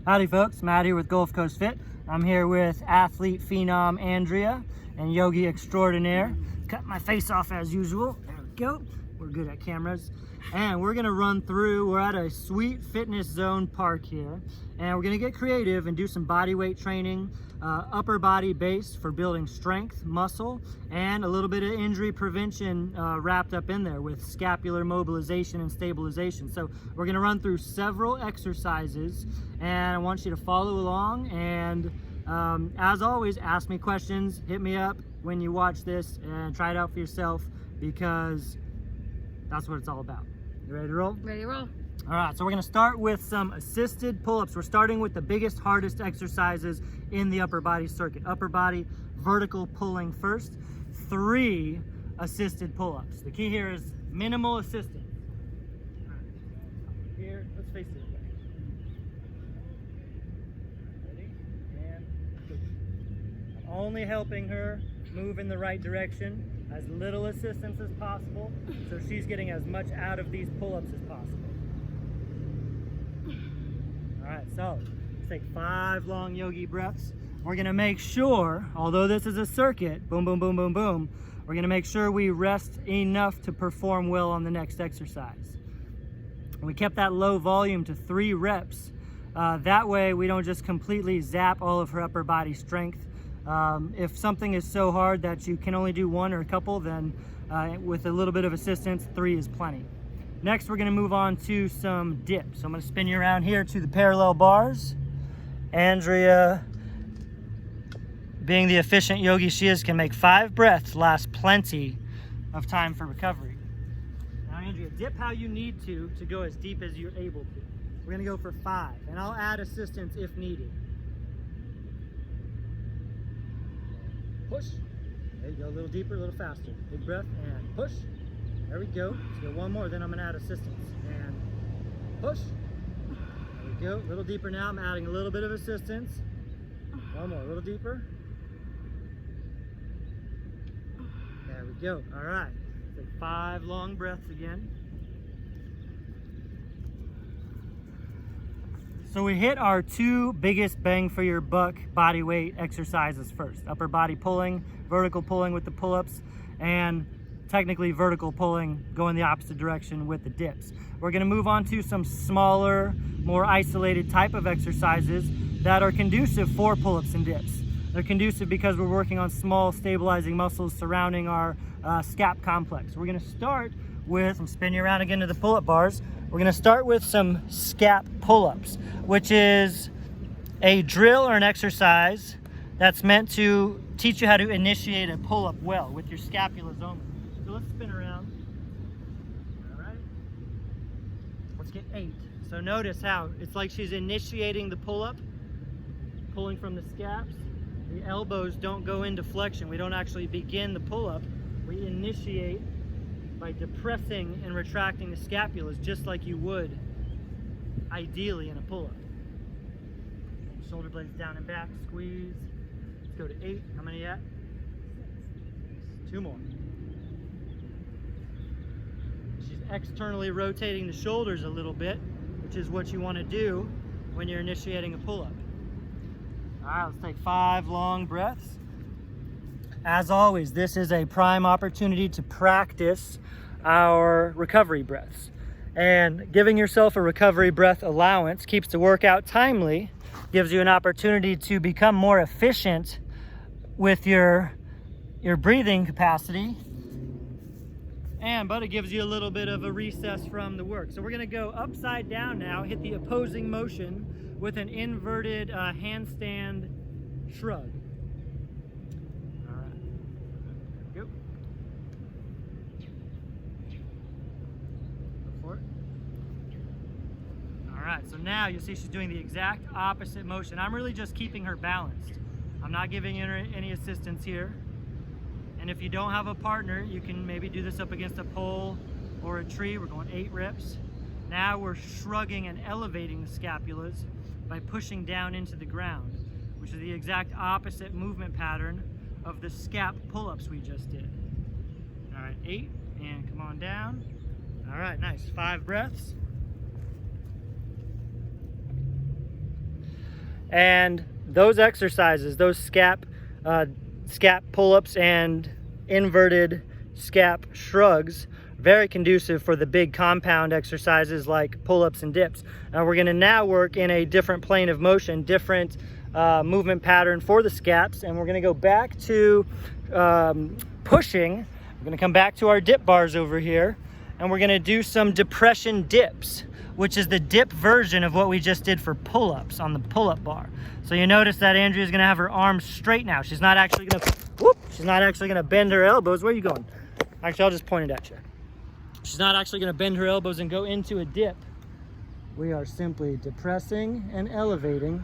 Howdy folks, Matt here with Gulf Coast Fit. I'm here with athlete phenom Andrea and yogi extraordinaire. Cut my face off as usual. There we go. We're good at cameras. And we're gonna run through, we're at a sweet fitness zone park here. And we're gonna get creative and do some body weight training, upper body base for building strength, muscle, and a little bit of injury prevention wrapped up in there with scapular mobilization and stabilization. So we're gonna run through several exercises and I want you to follow along. And as always, ask me questions, hit me up when you watch this and try it out for yourself, because that's what it's all about. You ready to roll? Ready to roll. All right, so we're gonna start with some assisted pull-ups. We're starting with the biggest, hardest exercises in the upper body circuit. Upper body vertical pulling first. 3 assisted pull-ups. The key here is minimal assistance. All right, here, let's face it. Ready? And go. I'm only helping her move in the right direction. As little assistance as possible, so she's getting as much out of these pull-ups as possible. All right, so let's take 5 long yogi breaths. We're gonna make sure, although this is a circuit, boom, boom, boom, boom, boom, we're gonna make sure we rest enough to perform well on the next exercise. We kept that low volume to 3 reps. That way we don't just completely zap all of her upper body strength. If something is so hard that you can only do 1 or a couple, then with a little bit of assistance, 3 is plenty. Next, we're gonna move on to some dips. So I'm gonna spin you around here to the parallel bars. Andrea, being the efficient yogi she is, can make 5 breaths last plenty of time for recovery. Now Andrea, dip how you need to go as deep as you're able to. We're gonna go for 5, and I'll add assistance if needed. Push. There you go, a little deeper, a little faster. Big breath and push. There we go. Let's go 1 more, then I'm gonna add assistance. And push. There we go, a little deeper now. I'm adding a little bit of assistance. 1 more, a little deeper. There we go. All right. Take 5 long breaths again. So we hit our 2 biggest bang for your buck body weight exercises first. Upper body pulling, vertical pulling with the pull-ups, and technically vertical pulling going the opposite direction with the dips. We're gonna move on to some smaller, more isolated type of exercises that are conducive for pull-ups and dips. They're conducive because we're working on small stabilizing muscles surrounding our scap complex. We're gonna start with, I'm spinning you around again to the pull-up bars. We're gonna start with some scap pull-ups, which is a drill or an exercise that's meant to teach you how to initiate a pull-up well with your scapulas only. So let's spin around. All right. Let's get 8. So notice how it's like she's initiating the pull-up, pulling from the scaps. The elbows don't go into flexion. We don't actually begin the pull-up. We initiate by depressing and retracting the scapulas just like you would ideally in a pull-up. Shoulder blades down and back, squeeze. Let's go to 8. How many yet? 2 more. She's externally rotating the shoulders a little bit, which is what you want to do when you're initiating a pull-up. All right, let's take 5 long breaths. As always, this is a prime opportunity to practice our recovery breaths. And giving yourself a recovery breath allowance keeps the workout timely, gives you an opportunity to become more efficient with your breathing capacity, but it gives you a little bit of a recess from the work. So we're gonna go upside down now, hit the opposing motion with an inverted handstand shrug. All right, so now you'll see she's doing the exact opposite motion. I'm really just keeping her balanced. I'm not giving her any assistance here. And if you don't have a partner, you can maybe do this up against a pole or a tree. We're going 8 reps. Now we're shrugging and elevating the scapulas by pushing down into the ground, which is the exact opposite movement pattern of the scap pull-ups we just did. All right, 8, and come on down. All right, nice, 5 breaths. And those exercises, those scap pull-ups and inverted scap shrugs, very conducive for the big compound exercises like pull-ups and dips. And we're going to now work in a different plane of motion, different movement pattern for the scaps, and we're going to go back to pushing. We're going to come back to our dip bars over here, and we're going to do some depression dips, which is the dip version of what we just did for pull-ups on the pull-up bar. So you notice that Andrea's going to have her arms straight now. She's not actually going to bend her elbows. Where are you going? Actually, I'll just point it at you. She's not actually going to bend her elbows and go into a dip. We are simply depressing and elevating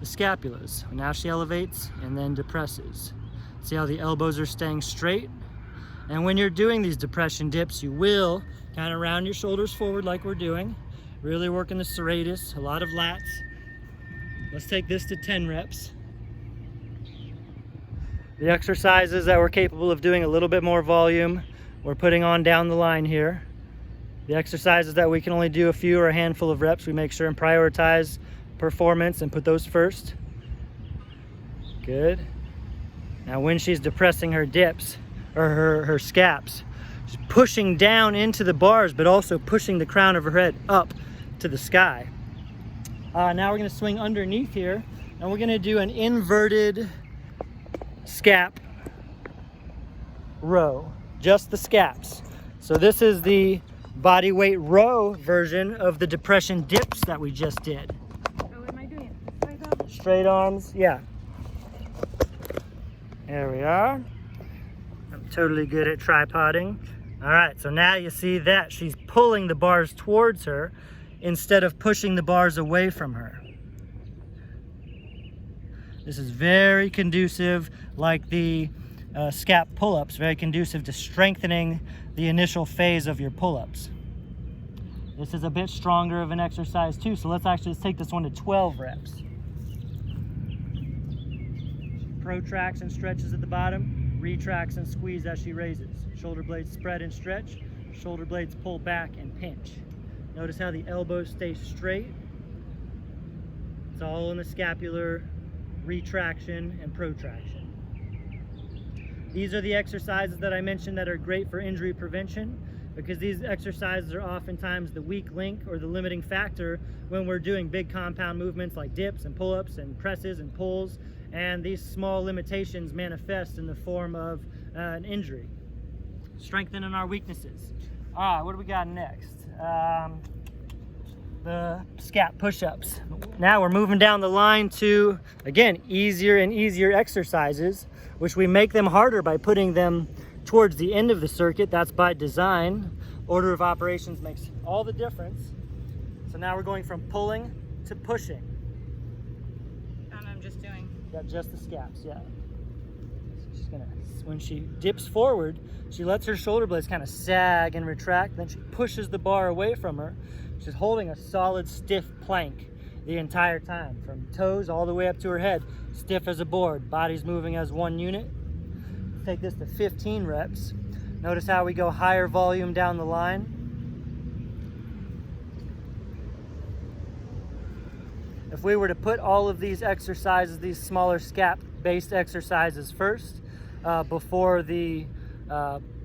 the scapulas. Now she elevates and then depresses. See how the elbows are staying straight? And when you're doing these depression dips, you will kind of round your shoulders forward like we're doing. Really working the serratus, a lot of lats. Let's take this to 10 reps. The exercises that we're capable of doing a little bit more volume, we're putting on down the line here. The exercises that we can only do a few or a handful of reps, we make sure and prioritize performance and put those first. Good. Now when she's depressing her dips, or her scaps, she's pushing down into the bars, but also pushing the crown of her head up to the sky. Now we're going to swing underneath here, and we're going to do an inverted scap row, just the scaps. So this is the body weight row version of the depression dips that we just did. Oh, what am I doing? Straight up? Straight arms, yeah. There we are. I'm totally good at tripoding. All right, so now you see that she's pulling the bars towards her instead of pushing the bars away from her. This is very conducive, like the scap pull-ups, very conducive to strengthening the initial phase of your pull-ups. This is a bit stronger of an exercise too, so let's take this one to 12 reps. Protracts and stretches at the bottom, retracts and squeeze as she raises. Shoulder blades spread and stretch, shoulder blades pull back and pinch. Notice how the elbows stay straight. It's all in the scapular retraction and protraction. These are the exercises that I mentioned that are great for injury prevention, because these exercises are oftentimes the weak link or the limiting factor when we're doing big compound movements like dips and pull-ups and presses and pulls, and these small limitations manifest in the form of an injury. Strengthening our weaknesses. All right, what do we got next? The scap push-ups. Now we're moving down the line to, again, easier and easier exercises, which we make them harder by putting them towards the end of the circuit. That's by design. Order of operations makes all the difference. So now we're going from pulling to pushing. And I'm just doing? Yeah, just the scaps, yeah. She's gonna, when she dips forward, she lets her shoulder blades kind of sag and retract, then she pushes the bar away from her. She's holding a solid, stiff plank the entire time, from toes all the way up to her head, stiff as a board, body's moving as one unit. Take this to 15 reps. Notice how we go higher volume down the line. If we were to put all of these exercises, these smaller scap-based exercises first, before the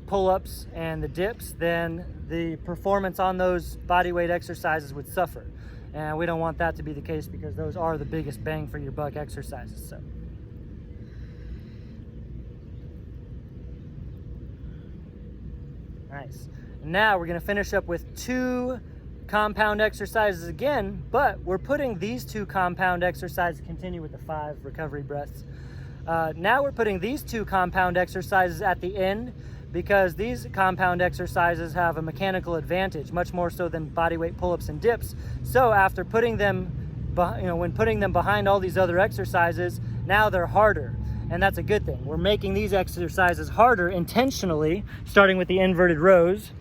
pull-ups and the dips, then the performance on those bodyweight exercises would suffer. And we don't want that to be the case, because those are the biggest bang for your buck exercises. So. Nice. Now we're going to finish up with 2 compound exercises again, but we're putting these 2 compound exercises, continue with the 5 recovery breaths. Now we're putting these 2 compound exercises at the end, because these compound exercises have a mechanical advantage, much more so than bodyweight pull-ups and dips. So after putting them, when putting them behind all these other exercises, now they're harder. And that's a good thing. We're making these exercises harder intentionally, starting with the inverted rows,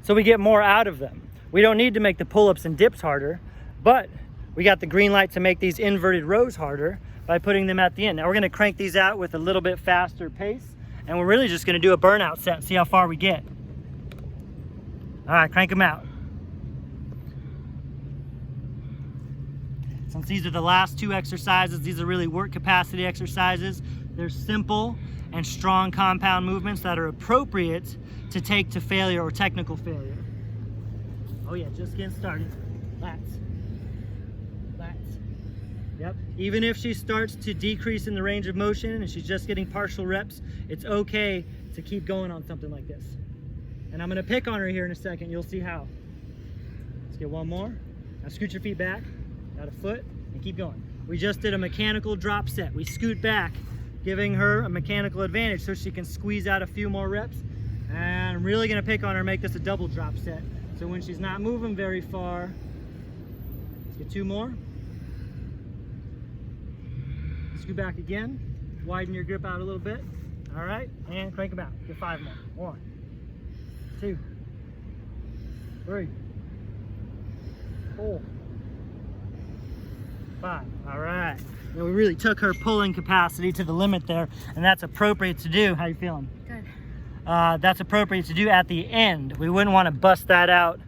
so we get more out of them. We don't need to make the pull-ups and dips harder, but we got the green light to make these inverted rows harder by putting them at the end. Now we're gonna crank these out with a little bit faster pace, and we're really just gonna do a burnout set and see how far we get. All right, crank them out. Since these are the last two exercises, these are really work capacity exercises. They're simple and strong compound movements that are appropriate to take to failure or technical failure. Oh yeah, just getting started. Lats. Lats. Yep. Even if she starts to decrease in the range of motion and she's just getting partial reps, it's okay to keep going on something like this. And I'm gonna pick on her here in a second. You'll see how. Let's get one more. Now scoot your feet back, got a foot, and keep going. We just did a mechanical drop set. We scoot back, giving her a mechanical advantage so she can squeeze out a few more reps. And I'm really gonna pick on her, make this a double drop set. So when she's not moving very far, let's get two more. Scoot back again, widen your grip out a little bit. All right, and crank them out. Get 5 more. 1, 2, 3, 4, 5. All right. Now we really took her pulling capacity to the limit there, and that's appropriate to do. How you feeling? Good. That's appropriate to do at the end. We wouldn't want to bust that out,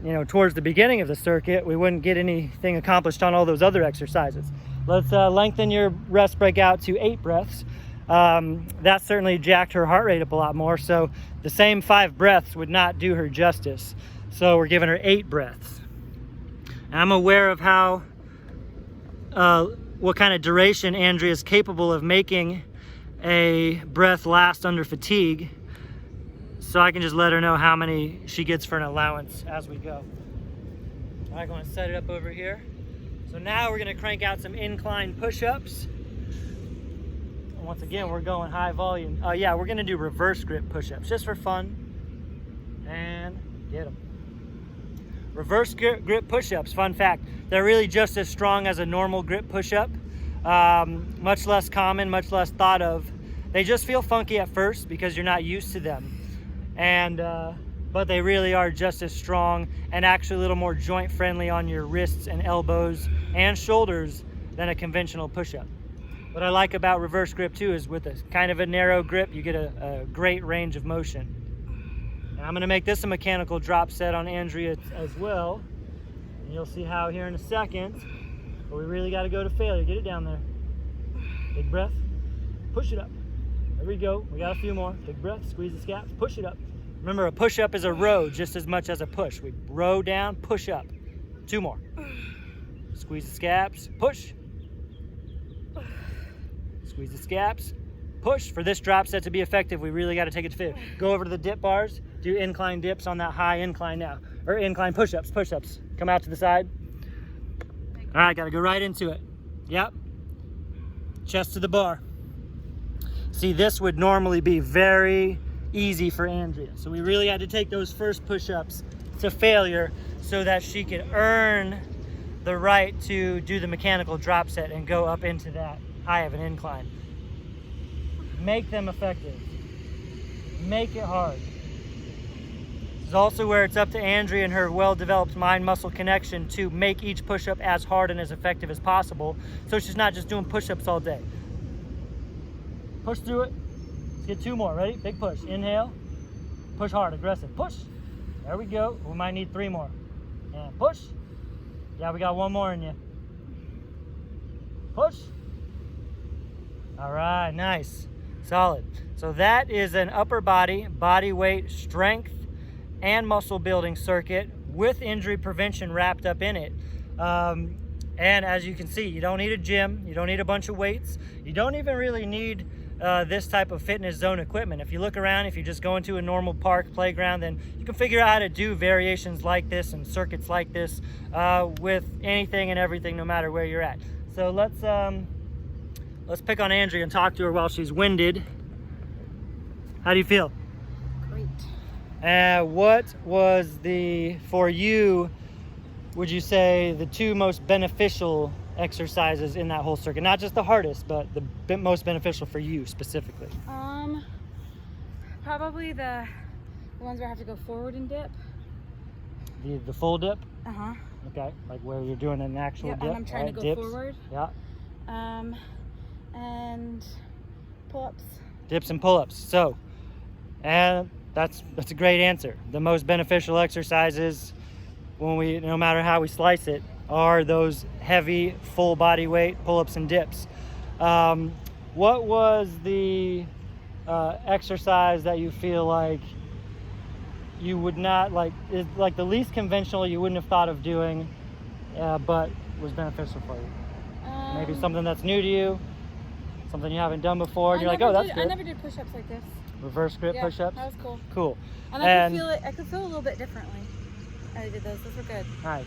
you know, towards the beginning of the circuit. We wouldn't get anything accomplished on all those other exercises. Let's lengthen your rest break out to 8 breaths. That certainly jacked her heart rate up a lot more, so the same 5 breaths would not do her justice. So we're giving her 8 breaths. And I'm aware of how what kind of duration Andrea is capable of making a breath last under fatigue, so I can just let her know how many she gets for an allowance as we go. All right, going to set it up over here. So now we're going to crank out some incline push-ups. Once again, we're going high volume. Oh yeah, we're gonna do reverse grip push-ups just for fun. And get them. Reverse grip push-ups, fun fact, they're really just as strong as a normal grip push-up. Much less common, much less thought of. They just feel funky at first because you're not used to them. And but they really are just as strong and actually a little more joint friendly on your wrists and elbows and shoulders than a conventional push-up. What I like about reverse grip too is with a kind of a narrow grip, you get a great range of motion. And I'm gonna make this a mechanical drop set on Andrea as well. And you'll see how here in a second, but we really gotta go to failure. Get it down there. Big breath, push it up. There we go, we got a few more. Big breath, squeeze the scaps, push it up. Remember, a push-up is a row just as much as a push. We row down, push up. 2 more. Squeeze the scaps, push. Squeeze the scaps, push. For this drop set to be effective, we really got to take it to failure. Go over to the dip bars, do incline dips on that high incline now. Or incline push-ups, push-ups. Come out to the side. All right, got to go right into it. Yep. Chest to the bar. See, this would normally be very easy for Andrea. So we really had to take those first push-ups to failure so that she could earn the right to do the mechanical drop set and go up into that high of an incline. Make them effective. Make it hard. This is also where it's up to Andrea and her well-developed mind-muscle connection to make each push-up as hard and as effective as possible, so she's not just doing push-ups all day. Push through it. Let's get 2 more. Ready? Big push. Inhale. Push hard. Aggressive. Push. There we go. We might need 3 more. And push. Yeah, we got 1 more in you. Push. All right, nice. Solid. So that is an upper body weight strength and muscle building circuit with injury prevention wrapped up in it. And as you can see, you don't need a gym, you don't need a bunch of weights, you don't even really need this type of fitness zone equipment. If you look around, if you just go into a normal park playground, then you can figure out how to do variations like this and circuits like this with anything and everything, no matter where you're at. So let's pick on Andrea and talk to her while she's winded. How do you feel? Great. What was for you, would you say, the 2 most beneficial exercises in that whole circuit? Not just the hardest, but the most beneficial for you specifically. Probably the ones where I have to go forward and dip. The full dip? Uh-huh. Okay, like where you're doing an actual dip. And I'm trying to go dips. forward. Yeah. And pull-ups. Dips and pull-ups. So, and that's a great answer. The most beneficial exercises, no matter how we slice it, are those heavy full body weight pull-ups and dips. What was the exercise that you feel like you would not like, is like the least conventional you wouldn't have thought of doing, but was beneficial for you? Maybe something that's new to you, something you haven't done before, and you're like, oh, that's good. I never did push-ups like this. Reverse grip Yeah, push-ups? that was cool. Cool. And I could feel a little bit differently. I did those. Those were good. Nice.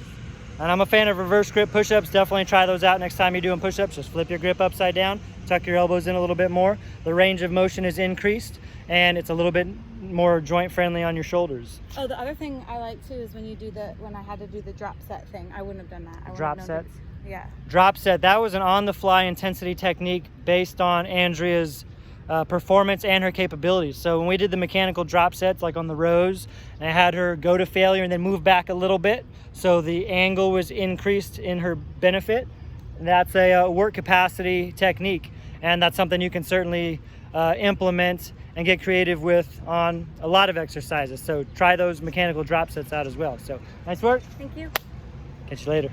And I'm a fan of reverse grip push-ups. Definitely try those out next time you're doing push-ups. Just flip your grip upside down, tuck your elbows in a little bit more. The range of motion is increased, and it's a little bit more joint friendly on your shoulders. Oh, the other thing I like too is when you do when I had to do the drop set thing. I wouldn't have done that. Drop sets? Yeah. Drop set, that was an on-the-fly intensity technique based on Andrea's performance and her capabilities. So when we did the mechanical drop sets, like on the rows, and I had her go to failure and then move back a little bit, so the angle was increased in her benefit. That's a work capacity technique, and that's something you can certainly implement and get creative with on a lot of exercises. So try those mechanical drop sets out as well. So nice work. Thank you. Catch you later.